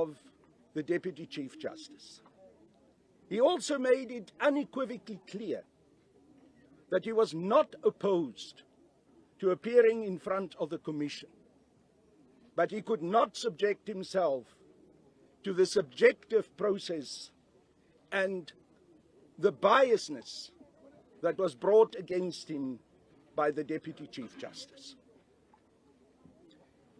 of the Deputy Chief Justice. He also made it unequivocally clear that he was not opposed to appearing in front of the Commission, but he could not subject himself to the subjective process and the biasness that was brought against him by the Deputy Chief Justice.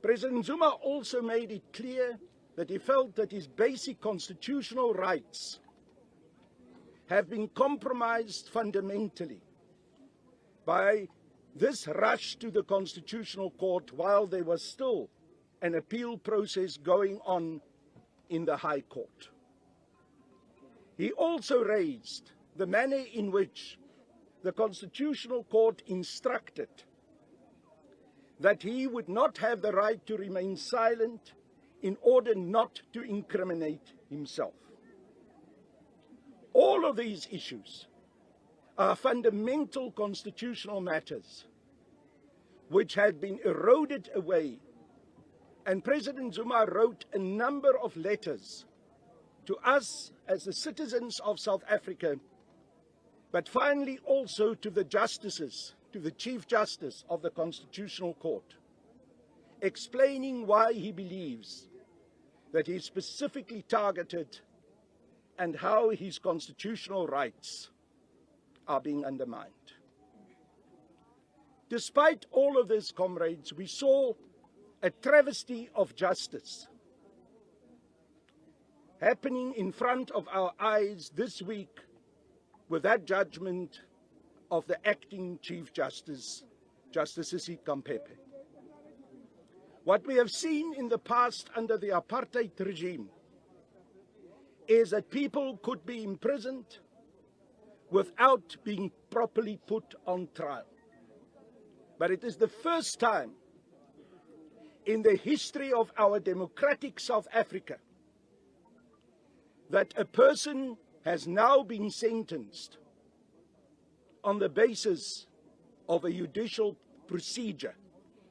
President Zuma also made it clear that he felt that his basic constitutional rights have been compromised fundamentally by this rush to the Constitutional Court while there was still an appeal process going on in the High Court. He also raised the manner in which the Constitutional Court instructed that he would not have the right to remain silent in order not to incriminate himself. All of these issues are fundamental constitutional matters which had been eroded away, and President Zuma wrote a number of letters to us as the citizens of South Africa, but finally also to the justices, to the Chief Justice of the Constitutional Court, explaining why he believes that he is specifically targeted and how his constitutional rights are being undermined. Despite all of this, comrades, we saw a travesty of justice happening in front of our eyes this week with that judgment of the acting Chief Justice, Justice Sisi Kampepe. What we have seen in the past under the apartheid regime is that people could be imprisoned without being properly put on trial. But it is the first time in the history of our democratic South Africa that a person has now been sentenced on the basis of a judicial procedure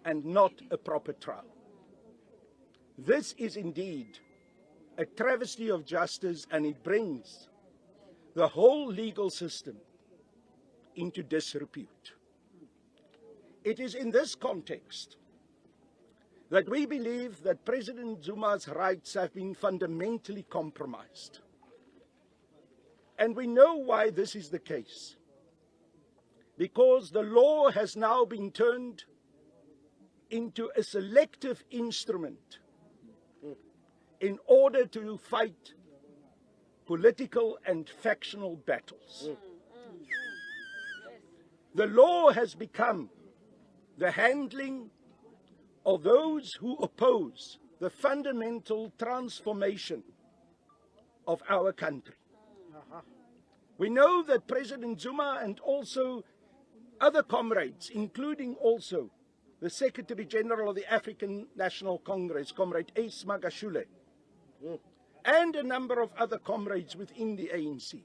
and not a proper trial. This is indeed a travesty of justice, and it brings the whole legal system into disrepute. It is in this context that we believe that President Zuma's rights have been fundamentally compromised. And we know why this is the case. Because the law has now been turned into a selective instrument in order to fight political and factional battles. The law has become the handling of those who oppose the fundamental transformation of our country. We know that President Zuma and also other comrades, including also the Secretary General of the African National Congress, Comrade Ace Magashule, and a number of other comrades within the ANC,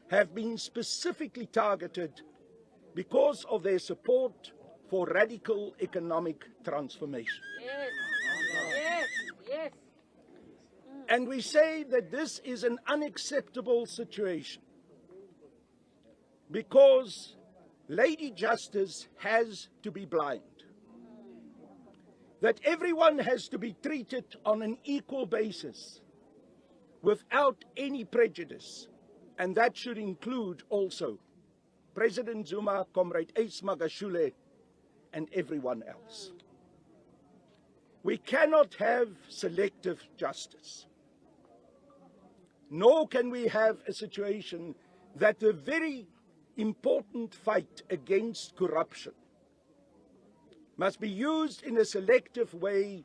have been specifically targeted because of their support for radical economic transformation. Yes. And we say that this is an unacceptable situation because Lady Justice has to be blind. That everyone has to be treated on an equal basis without any prejudice, and that should include also President Zuma, Comrade Ace Magashule, and everyone else. We cannot have selective justice, nor can we have a situation that the very important fight against corruption must be used in a selective way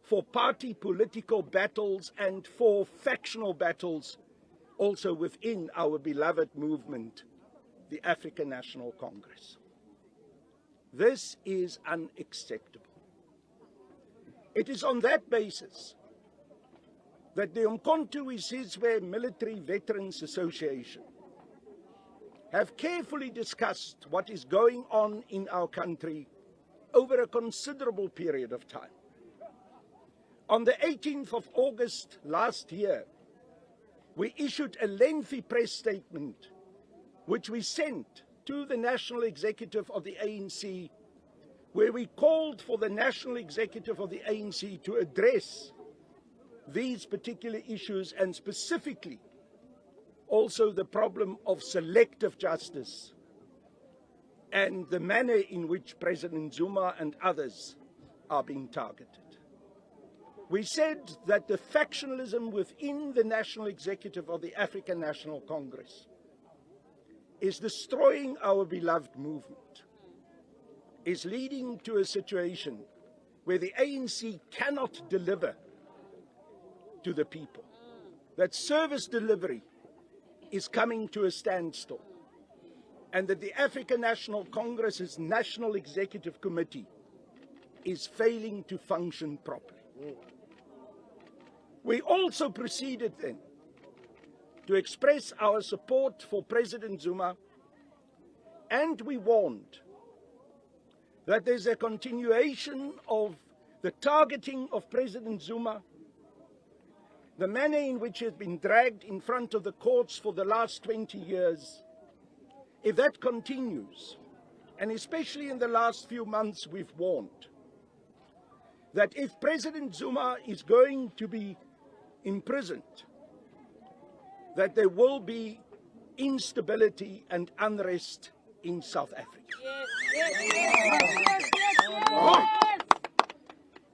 for party political battles and for factional battles also within our beloved movement, the African National Congress. This is unacceptable. It is on that basis that the Umkhonto we Sizwe Military Veterans Association have carefully discussed what is going on in our country over a considerable period of time. On the 18th of August last year, we issued a lengthy press statement which we sent to the National Executive of the ANC, where we called for the National Executive of the ANC to address these particular issues, and specifically also the problem of selective justice and the manner in which President Zuma and others are being targeted. We said that the factionalism within the National Executive of the African National Congress is destroying our beloved movement, is leading to a situation where the ANC cannot deliver to the people, that service delivery is coming to a standstill, and that the African National Congress's National Executive Committee is failing to function properly. We also proceeded then to express our support for President Zuma, and we warned that there's a continuation of the targeting of President Zuma, the manner in which he has been dragged in front of the courts for the last 20 years. If that continues, and especially in the last few months, we've warned that if President Zuma is going to be imprisoned, that there will be instability and unrest in South Africa.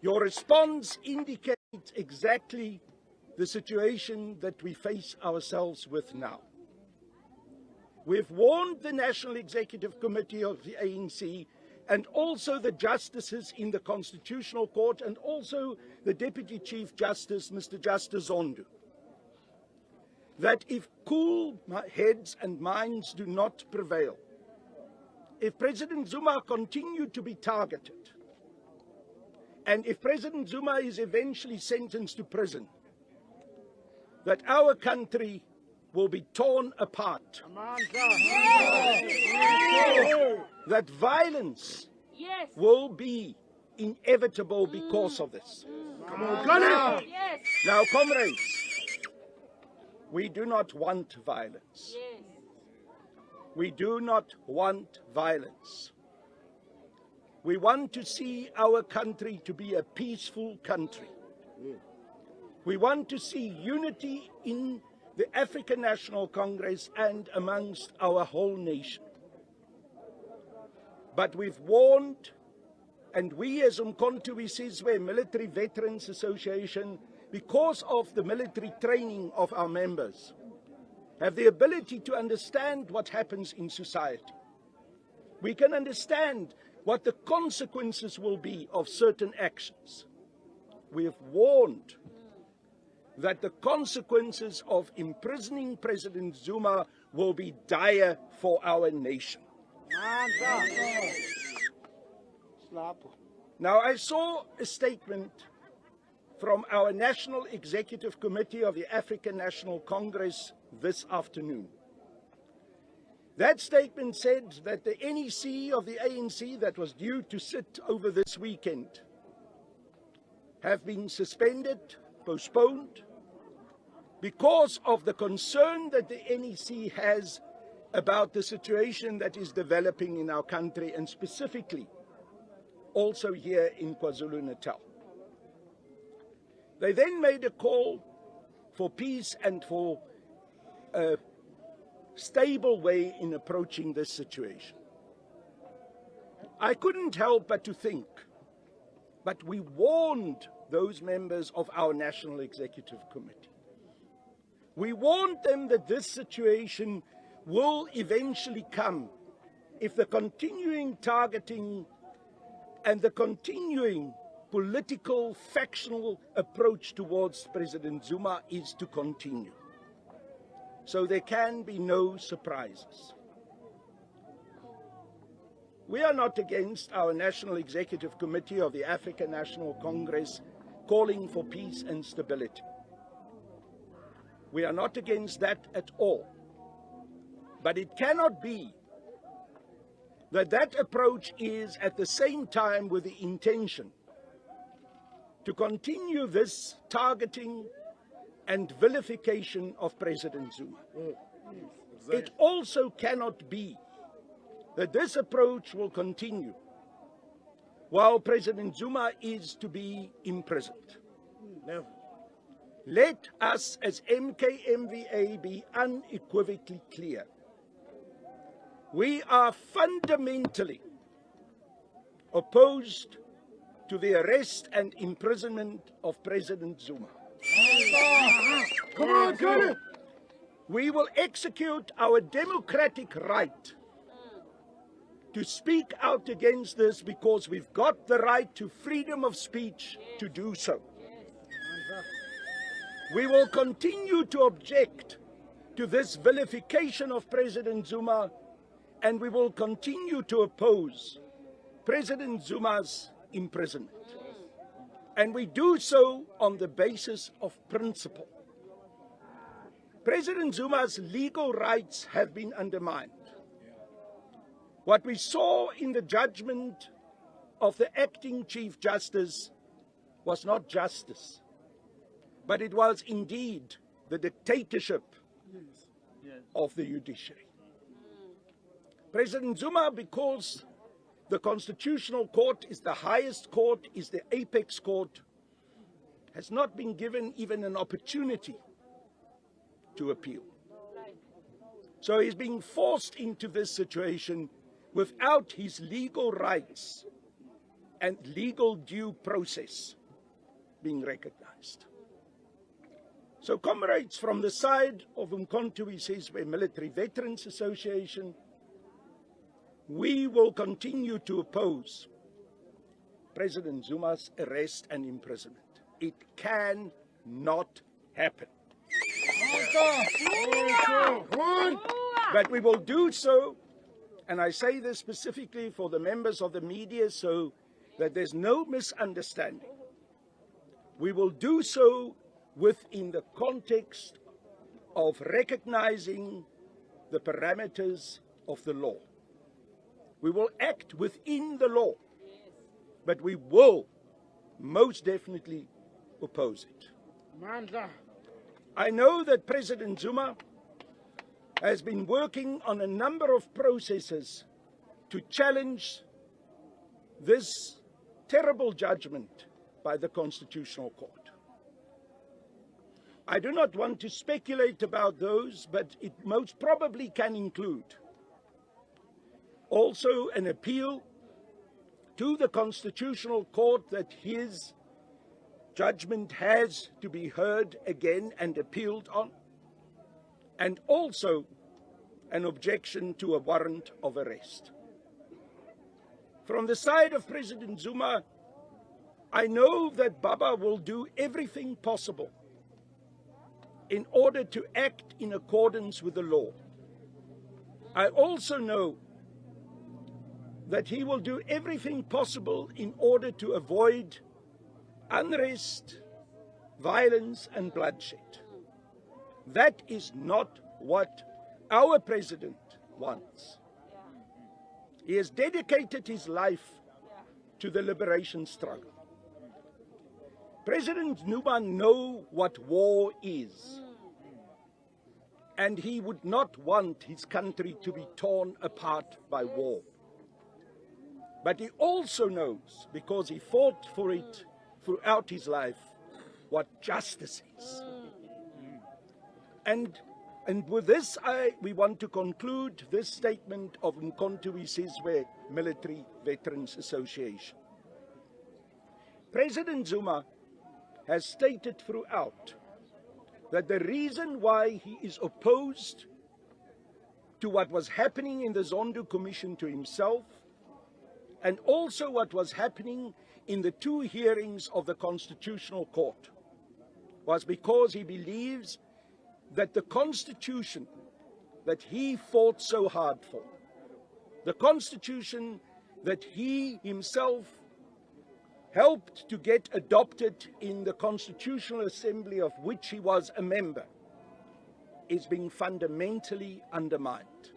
Your response indicates exactly the situation that we face ourselves with now. We've warned the National Executive Committee of the ANC and also the justices in the Constitutional Court and also the Deputy Chief Justice, Mr. Justice Zondo, that if cool heads and minds do not prevail, if President Zuma continues to be targeted, and if President Zuma is eventually sentenced to prison, that our country will be torn apart. That violence will be inevitable because of this. Now, comrades, we do not want violence. We do not want violence. We want to see our country to be a peaceful country. We want to see unity in the African National Congress and amongst our whole nation. But we've warned, and we as Umkhonto weSizwe Military Veterans Association, because of the military training of our members, have the ability to understand what happens in society. We can understand what the consequences will be of certain actions. We have warned that the consequences of imprisoning President Zuma will be dire for our nation. Now, I saw a statement from our National Executive Committee of the African National Congress this afternoon. That statement said that the NEC of the ANC that was due to sit over this weekend have been suspended, postponed, because of the concern that the NEC has about the situation that is developing in our country, and specifically also here in KwaZulu-Natal. They then made a call for peace and for a stable way in approaching this situation. I couldn't help but to think, but we warned those members of our National Executive Committee. We warned them that this situation will eventually come if the continuing targeting and the continuing political, factional approach towards President Zuma is to continue. So there can be no surprises. We are not against our National Executive Committee of the African National Congress calling for peace and stability. We are not against that at all. But it cannot be that that approach is at the same time with the intention to continue this targeting and vilification of President Zuma. It also cannot be that this approach will continue while President Zuma is to be imprisoned. Never. Let us as MKMVA be unequivocally clear. We are fundamentally opposed to the arrest and imprisonment of President Zuma. Come on, get it! We will execute our democratic right to speak out against this because we've got the right to freedom of speech to do so. We will continue to object to this vilification of President Zuma, and we will continue to oppose President Zuma's imprisonment. And we do so on the basis of principle. President Zuma's legal rights have been undermined. What we saw in the judgment of the acting Chief Justice was not justice, but it was indeed the dictatorship of the judiciary. President Zuma, because the Constitutional Court is the highest court, is the apex court, has not been given even an opportunity to appeal. So he's being forced into this situation without his legal rights and legal due process being recognized. So comrades, from the side of Umkhonto we Sizwe Military Veterans Association, we will continue to oppose President Zuma's arrest and imprisonment. It cannot happen. But we will do so, and I say this specifically for the members of the media so that there's no misunderstanding. We will do so within the context of recognizing the parameters of the law. We will act within the law, but we will most definitely oppose it. I know that President Zuma has been working on a number of processes to challenge this terrible judgment by the Constitutional Court. I do not want to speculate about those, but it most probably can include also an appeal to the Constitutional Court that his judgment has to be heard again and appealed on, and also an objection to a warrant of arrest. From the side of President Zuma, I know that Baba will do everything possible in order to act in accordance with the law. I also know that he will do everything possible in order to avoid unrest, violence, and bloodshed. That is not what our president wants. He has dedicated his life to the liberation struggle. President Zuma knows what war is, and he would not want his country to be torn apart by war. But he also knows, because he fought for it throughout his life, what justice is. And with this, we want to conclude this statement of Umkhonto we Sizwe Military Veterans Association. President Zuma has stated throughout that the reason why he is opposed to what was happening in the Zondo Commission to himself, and also what was happening in the two hearings of the Constitutional Court, was because he believes that the Constitution that he fought so hard for, the Constitution that he himself helped to get adopted in the Constitutional Assembly of which he was a member, is being fundamentally undermined.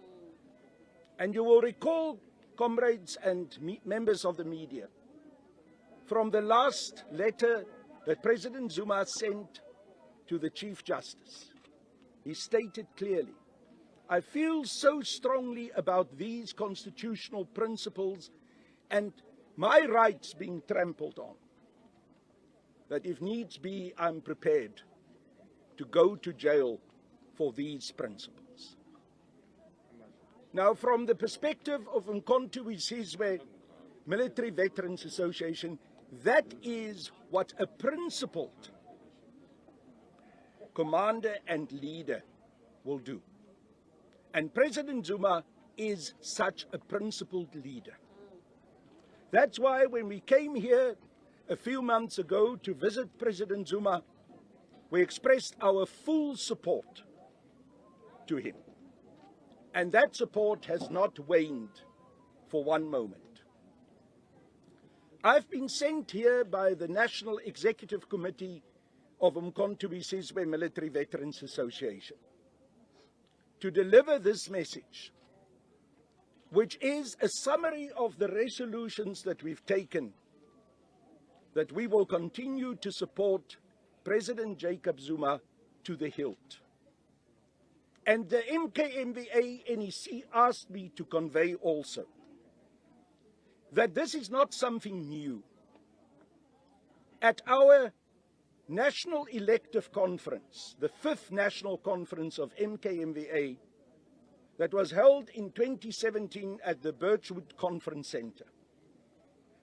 And you will recall, comrades and members of the media, from the last letter that President Zuma sent to the Chief Justice, he stated clearly, "I feel so strongly about these constitutional principles and my rights being trampled on, that if needs be, I'm prepared to go to jail for these principles." Now, from the perspective of Umkhonto we Sizwe Military Veterans Association, that is what a principled commander and leader will do. And President Zuma is such a principled leader. That's why when we came here a few months ago to visit President Zuma, we expressed our full support to him. And that support has not waned for one moment. I've been sent here by the National Executive Committee of Umkhonto we Sizwe Military Veterans Association to deliver this message, which is a summary of the resolutions that we've taken, that we will continue to support President Jacob Zuma to the hilt. And the MKMVA NEC asked me to convey also that this is not something new. At our National Elective Conference, the 5th National Conference of MKMVA, that was held in 2017 at the Birchwood Conference Center,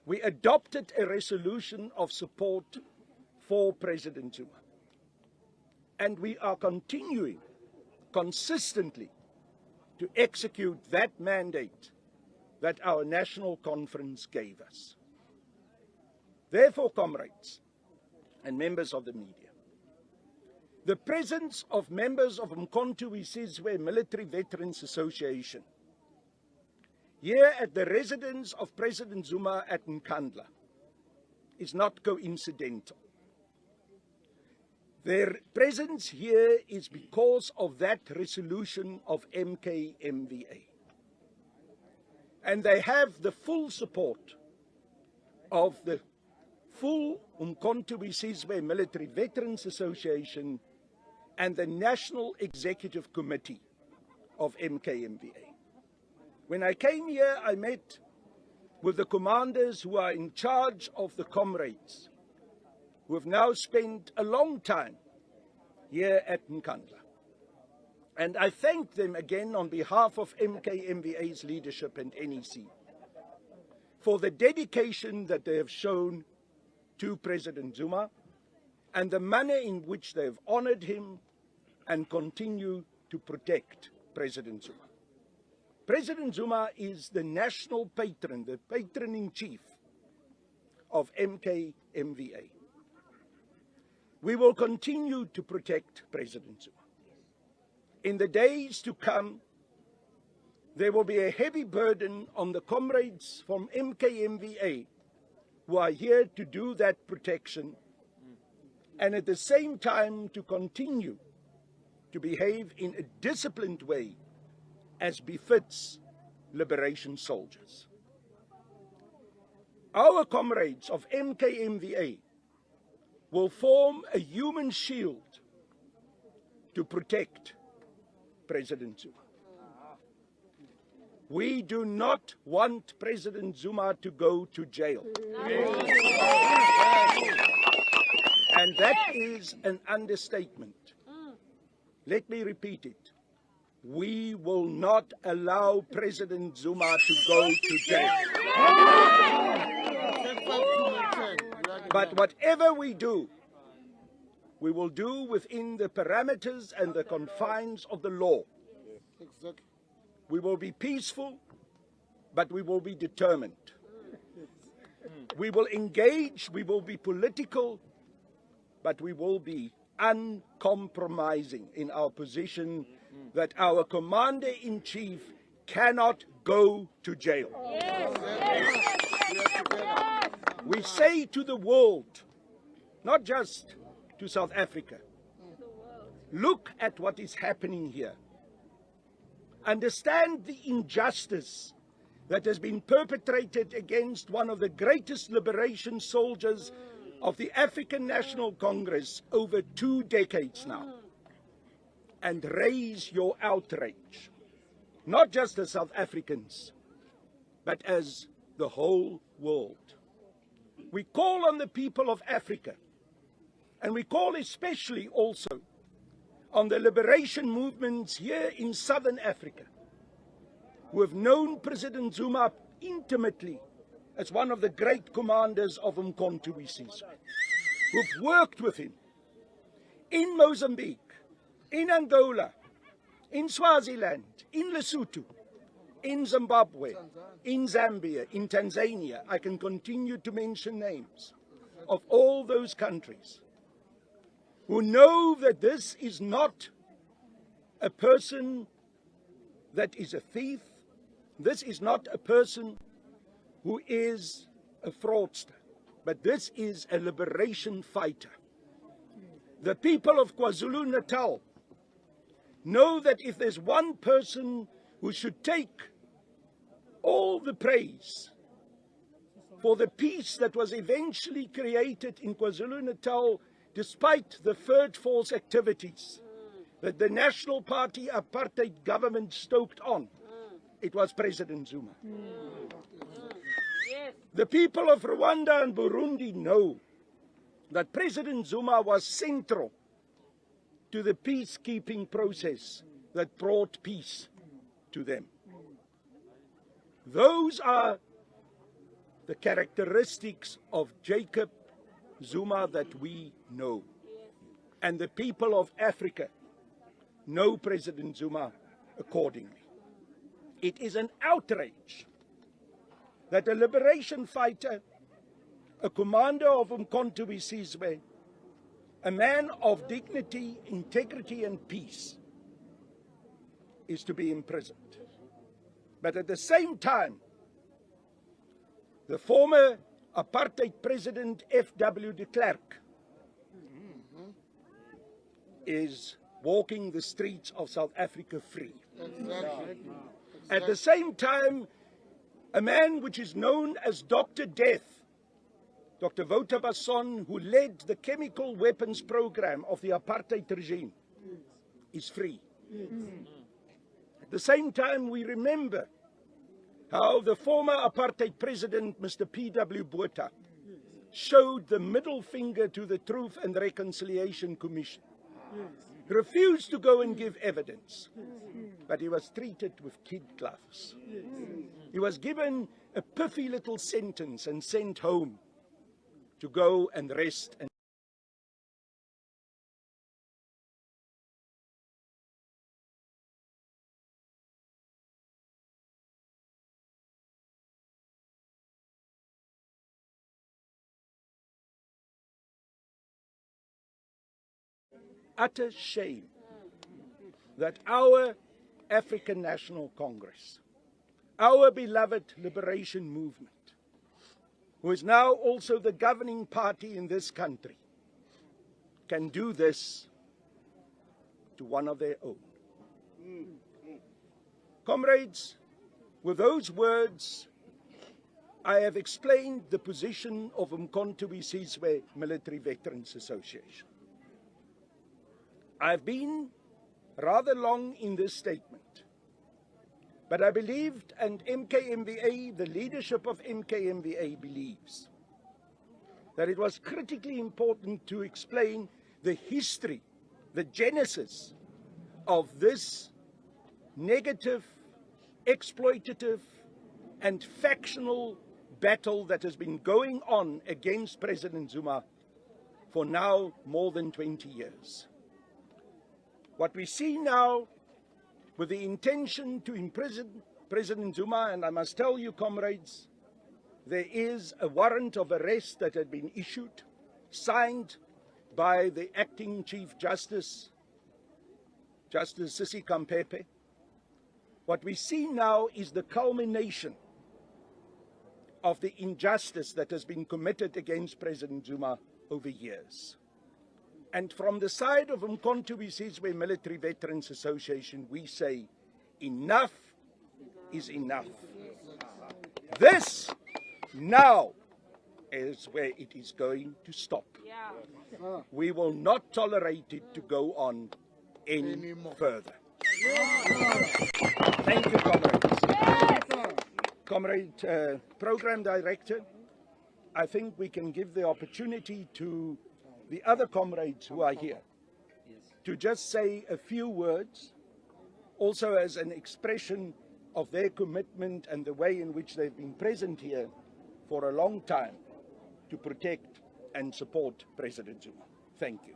we adopted a resolution of support for President Zuma. And we are continuing consistently to execute that mandate that our national conference gave us. Therefore, comrades and members of the media, the presence of members of Umkhonto we Sizwe Military Veterans Association here at the residence of President Zuma at Nkandla is not coincidental. Their presence here is because of that resolution of MKMVA. And they have the full support of the full Umkhonto we Sizwe Military Veterans Association and the National Executive Committee of MKMVA. When I came here, I met with the commanders who are in charge of the comrades, who have now spent a long time here at Nkandla. And I thank them again on behalf of MKMVA's leadership and NEC for the dedication that they have shown to President Zuma and the manner in which they have honored him and continue to protect President Zuma. President Zuma is the national patron, the patron-in-chief of MKMVA. We will continue to protect President Zuma. In the days to come, there will be a heavy burden on the comrades from MKMVA who are here to do that protection and at the same time to continue to behave in a disciplined way as befits liberation soldiers. Our comrades of MKMVA will form a human shield to protect President Zuma. We do not want President Zuma to go to jail. And that is an understatement. Let me repeat it. We will not allow President Zuma to go to jail. But whatever we do, we will do within the parameters and the confines of the law. We will be peaceful, but we will be determined. We will engage, we will be political, but we will be uncompromising in our position that our commander-in-chief cannot go to jail. We say to the world, not just to South Africa, look at what is happening here. Understand the injustice that has been perpetrated against one of the greatest liberation soldiers of the African National Congress over 2 decades now and raise your outrage, not just as South Africans, but as the whole world. We call on the people of Africa, and we call especially also on the liberation movements here in Southern Africa, who have known President Zuma intimately as one of the great commanders of Umkhonto we Sizwe, who've worked with him in Mozambique, in Angola, in Swaziland, in Lesotho, in Zimbabwe, in Zambia, in Tanzania. I can continue to mention names of all those countries, who know that this is not a person that is a thief. This is not a person who is a fraudster, but this is a liberation fighter. The people of KwaZulu-Natal know that if there's one person who should take all the praise for the peace that was eventually created in KwaZulu-Natal, despite the third force activities that the National Party apartheid government stoked on, it was President Zuma. The people of Rwanda and Burundi know that President Zuma was central to the peacekeeping process that brought peace to them. Those are the characteristics of Jacob Zuma that we know. And the people of Africa know President Zuma accordingly. It is an outrage that a liberation fighter, a commander of Umkhonto we Sizwe, a man of dignity, integrity and peace, is to be imprisoned. But at the same time, the former apartheid president F.W. de Klerk is walking the streets of South Africa free. Exactly. At the same time, a man which is known as Dr. Death, Dr. Wouter Basson, who led the chemical weapons program of the apartheid regime, is free. At the same time, we remember how the former apartheid president, Mr. P.W. Botha, showed the middle finger to the Truth and Reconciliation Commission. He refused to go and give evidence, but he was treated with kid gloves. He was given a piffy little sentence and sent home to go and rest. And utter shame that our African National Congress, our beloved liberation movement, who is now also the governing party in this country, can do this to one of their own. Comrades, with those words, I have explained the position of Umkhonto we Sizwe Military Veterans Association. I've been rather long in this statement, but I believed, and MKMVA, the leadership of MKMVA believes, that it was critically important to explain the history, the genesis of this negative, exploitative, and factional battle that has been going on against President Zuma for now more than 20 years. What we see now, with the intention to imprison President Zuma, and I must tell you, comrades, there is a warrant of arrest that had been issued, signed by the acting Chief Justice, Justice Sisi Kampepe. What we see now is the culmination of the injustice that has been committed against President Zuma over years. And from the side of Umkhonto we Sizwe Military Veterans Association, we say, enough is enough. This now is where it is going to stop. Yeah. We will not tolerate it to go on any further. Thank you, comrades. Comrade Program Director, I think we can give the opportunity to the other comrades who are here to just say a few words, also as an expression of their commitment and the way in which they've been present here for a long time to protect and support President Zuma. Thank you.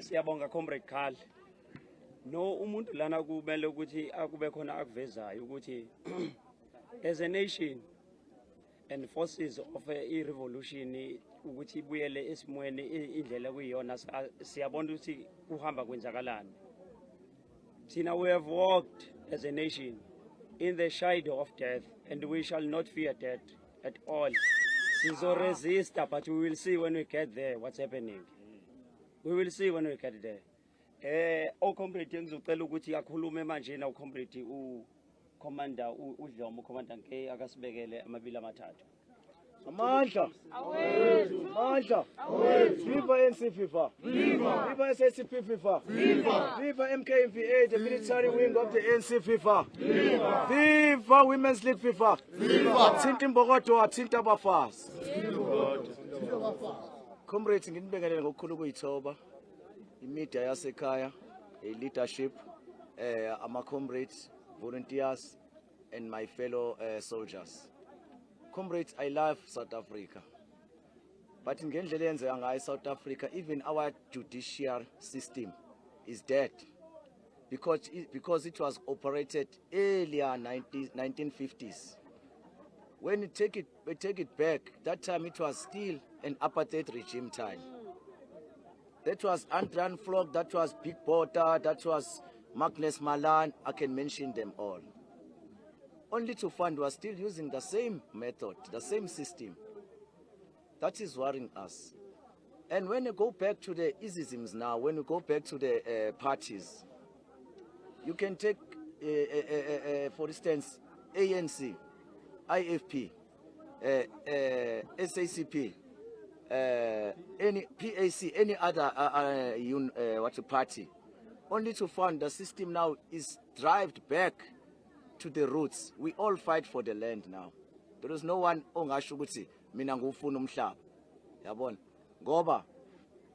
Siyabonga Comrade Carl. No umuntu lana kumele ukuthi akube khona akuvezayo ukuthi as a nation and forces of a revolution ukuthi ibuyele esimweni indlela kuyiyona siyabona ukuthi uhamba kwenzakalani. Thina we have walked as a nation in the shadow of death and we shall not fear death at all. Sizo resist, but we will see when we get there what's happening. We will see when we get there. Comrade ngizocela ukuthi akhulume manje na ucomrade ucommander uDlomo commander nke akasibekele amabili amathathu. Amandla awethu, amandla awethu. Viva ANC FIFA, viva. Viva SACP FIFA, viva. Viva MKMVA, the military wing of the ANC FIFA, viva. Viva Women's League FIFA, viva. Thinta imbokodo athinta abafazi. Comrades, nginibingelele ngokukhulu kuyithoba imedia yasekhaya, leadership, ama comrades, volunteers and my fellow soldiers. Comrades, I love South Africa. But in South Africa, even our judicial system is dead. Because it was operated earlier 1950s. When we take it back, that time it was still an apartheid regime time. That was Andran Flock, that was Big Porter, that was Magnus Malan, I can mention them all. Only to find we are still using the same method, the same system. That is worrying us. And when you go back to the isms now, when you go back to the parties, you can take, for instance, ANC, IFP, SACP, any PAC, any other party. Only to find the system now is driven back to the roots. We all fight for the land now. There is no one ongasho ukuthi mina ngufuna umhlaba. Yabona? Ngoba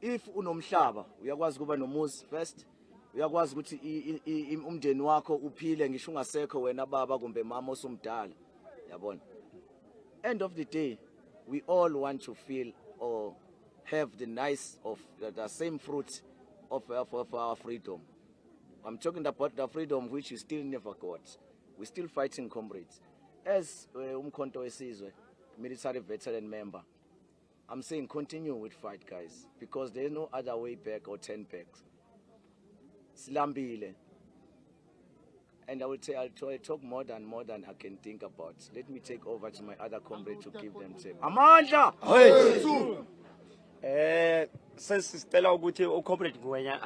if unomhlaba uyakwazi kuba nomuzi first, uyakwazi ukuthi umndeni wakho uphile ngisho ungasekho wena baba kumbe mama osumdala. Yabona? End of the day, we all want to feel or have the the same fruits of our freedom. I'm talking about the freedom which you still never got. We're still fighting, comrades. As Umkhonto Wesizwe, military veteran member, I'm saying continue with fight, guys, because there's no other way back or turn back. Silambile. And I'll talk more than I can think about. Let me take over to my other comrade to give them time. Amandla! Sesicela ukuthi ucomrade Ngwenya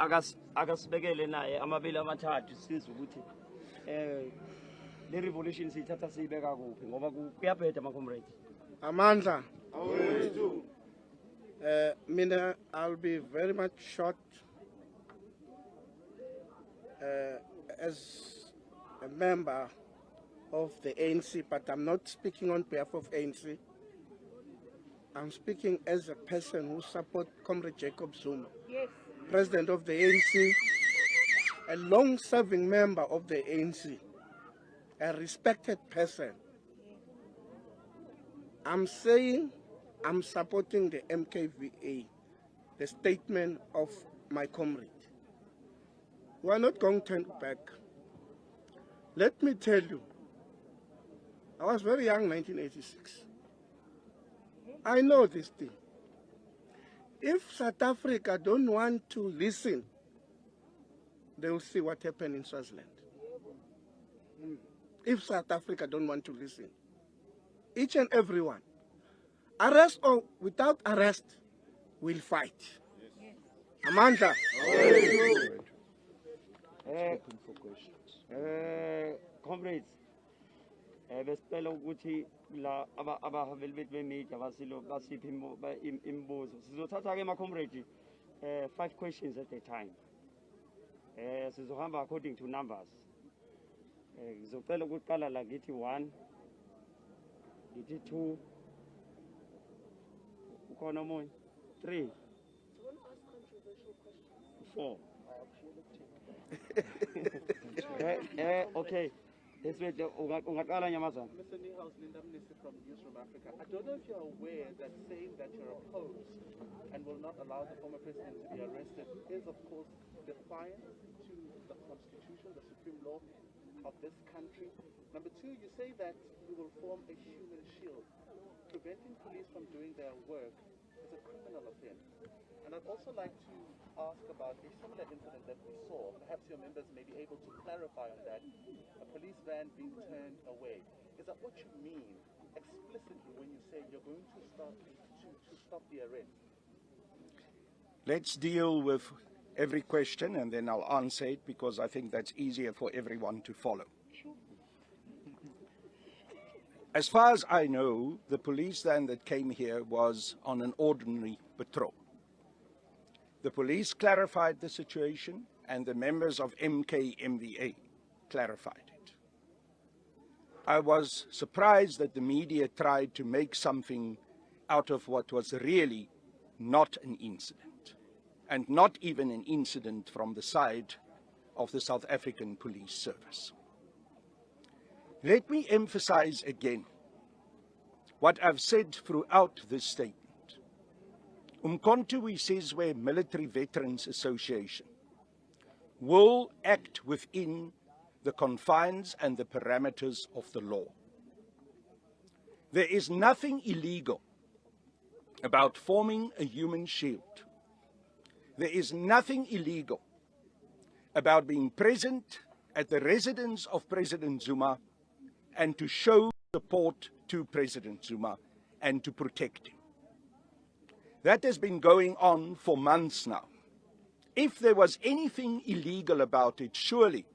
akasibekele naye amabili amathathu sizwe ukuthi le revolution siyithatha siyibeka kuphi ngoba kuyabheda ama comrades. Amandla awethu. Mina, I'll be very much short. As a member of the ANC, but I'm not speaking on behalf of ANC. I'm speaking as a person who supports Comrade Jacob Zuma, yes, President of the ANC, a long-serving member of the ANC, a respected person. I'm saying I'm supporting the MKVA, the statement of my comrade. We're not going to turn back. Let me tell you, I was very young in 1986. I know this thing. If South Africa don't want to listen, they will see what happened in Swaziland. If South Africa don't want to listen, each and everyone, arrest or without arrest, will fight. Yes. Amanda. comrades, besicela ukuthi la abahabeli bethu bemedia basiphe imibuzo. Sizothatha-ke ama-comrade 5 questions at a time. Sizohamba according to numbers. Ngizocela ukuqala la ngithi 1, ngithi 2, ukhona omunye 3, 4. Okay. Let's wait. Ungaqala Nyamazana. Mr. Niehaus, Linda Mnisi from Newsroom Africa. I don't know if you're aware that saying that you're opposed and will not allow the former president to be arrested is, of course, defiant to the Constitution, the supreme law of this country. Number 2, you say that you will form a human shield. Preventing police from doing their work is a criminal offense. And I'd also like to ask about a similar incident that we saw. Perhaps your members may be able to clarify on that. A police van being turned away. Is that what you mean explicitly when you say you're going to stop the arrest? Let's deal with every question and then I'll answer it because I think that's easier for everyone to follow. As far as I know, the police van that came here was on an ordinary patrol. The police clarified the situation and the members of MKMVA clarified it. I was surprised that the media tried to make something out of what was really not an incident, and not even an incident from the side of the South African Police Service. Let me emphasize again what I've said throughout this statement. Umkhonto weSizwe Military Veterans Association will act within the confines and the parameters of the law. There is nothing illegal about forming a human shield. There is nothing illegal about being present at the residence of President Zuma and to show support to President Zuma and to protect him. That has been going on for months now. If there was anything illegal about it, surely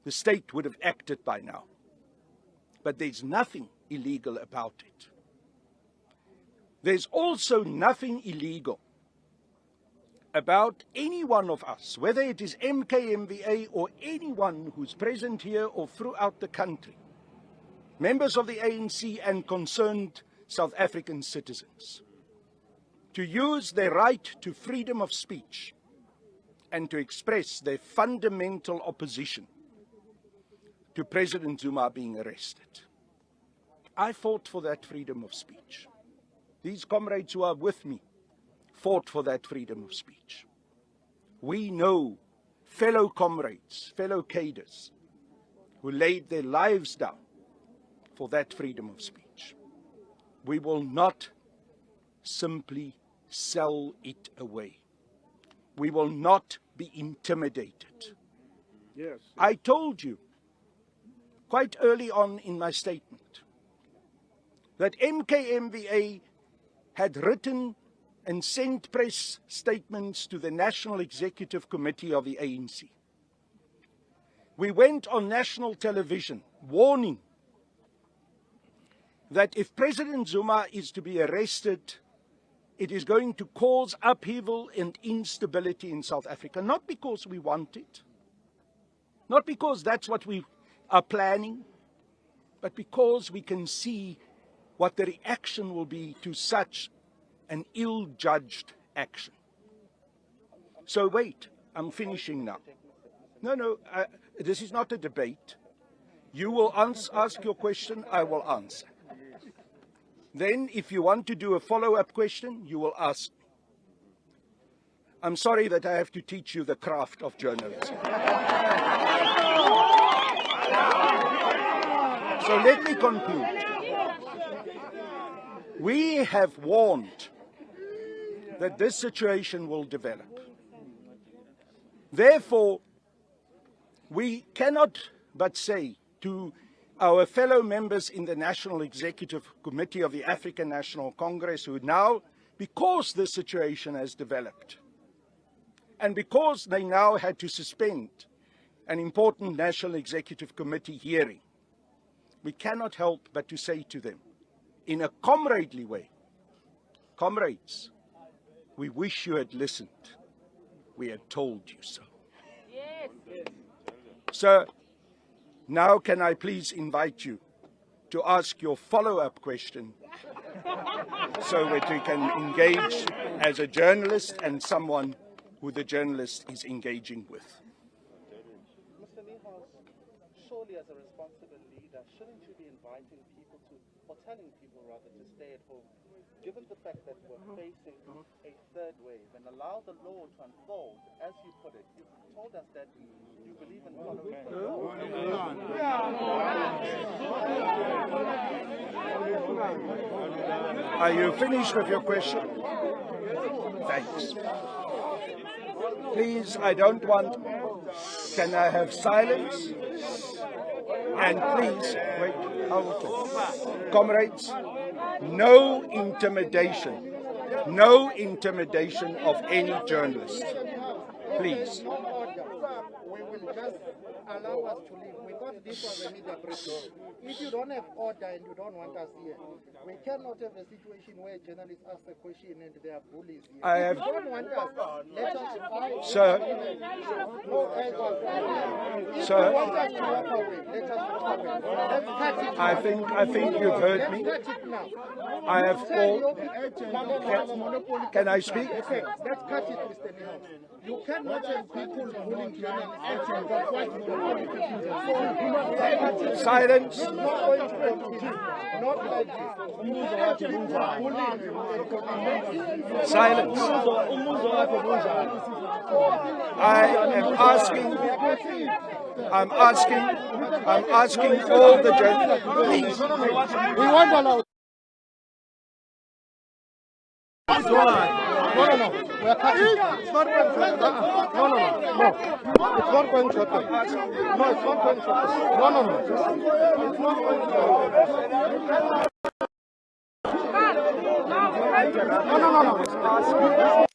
the state would have acted by now. But there's nothing illegal about it. There's also nothing illegal about any one of us, whether it is MKMVA or anyone who's present here or throughout the country, members of the ANC and concerned South African citizens, to use their right to freedom of speech and to express their fundamental opposition to President Zuma being arrested. I fought for that freedom of speech. These comrades who are with me fought for that freedom of speech. We know fellow comrades, fellow cadres, who laid their lives down for that freedom of speech. We will not simply sell it away. We will not be intimidated. Yes. I told you quite early on in my statement that MKMVA had written and sent press statements to the National Executive Committee of the ANC. We went on national television warning that if President Zuma is to be arrested, it is going to cause upheaval and instability in South Africa, not because we want it, not because that's what we are planning, but because we can see what the reaction will be to such an ill-judged action. So wait, I'm finishing now. No, this is not a debate. You will ask your question, I will answer. Then, if you want to do a follow-up question, you will ask. I'm sorry that I have to teach you the craft of journalism. So let me conclude. We have warned that this situation will develop. Therefore, we cannot but say to our fellow members in the National Executive Committee of the African National Congress, who now, because this situation has developed, and because they now had to suspend an important National Executive Committee hearing, we cannot help but to say to them, in a comradely way, comrades, we wish you had listened. We had told you so. Yes. So, now can I please invite you to ask your follow-up question so that we can engage as a journalist and someone who the journalist is engaging with. Mr. Niehaus, surely as a responsible leader, shouldn't you be inviting people to, or telling people rather, to stay at home, given the fact that we're facing a third wave, and allow the law to unfold, as you put it? You told us that you believe in following the law. Are you finished with your question? Thanks. Please, I don't want... Can I have silence? And please, wait, comrades, no intimidation of any journalist. Please. We will just allow us to leave. We thought this was a media briefing. If you don't have order and you don't want us here, we cannot have a situation where journalists ask a question and they are bullies here. I have... If you don't want us, let us... Sir. If Sir. you want us to walk away, let us walk away. Let's cut it now. I think you've heard me. Let's cut it now. I have called... Can I speak? Okay, let's cut it, Mr. Niehaus. You cannot have people bullying journalists. That's why Silence. not going to continue. Not like this. Silence. I'm asking all the journalists. Please. We want to allow. No. We are cutting. It's not going to happen. No. It's not going to happen. No, it's not going to happen. No. It's not going to happen. No.